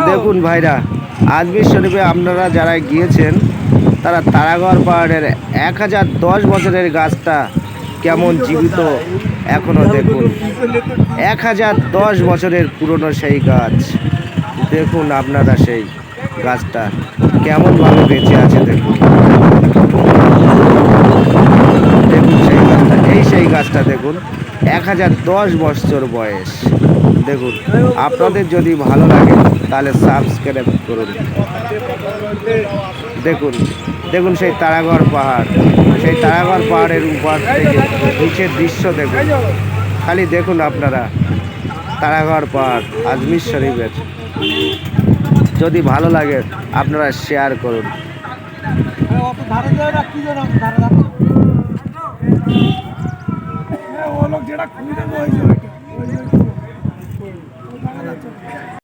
দেখুন ভাইরা, আজমির শরীফে আপনারা যারা গিয়েছেন তারা তারাগড় পাহাড়ের 1010 বছরের গাছটা কেমন জীবিত এখনো দেখুন। 1010 বছরের পুরনো সেই গাছ, দেখুন আপনারা সেই গাছটা কেমনভাবে বেঁচে আছে। দেখুন দেখুন সেই গাছটা, সেই গাছটা দেখুন 1010 বছর বয়স। দেখুন, আপনাদের যদি ভালো লাগে তাহলে সাবস্ক্রাইব করুন। দেখুন দেখুন সেই তারাগড় পাহাড়, সেই তারাগড় পাহাড়ের উপর থেকে নিচের দৃশ্য দেখুন। খালি দেখুন আপনারা তারাগড় পাহাড় আজমির শরীফের। যদি ভালো লাগে আপনারা শেয়ার করুন।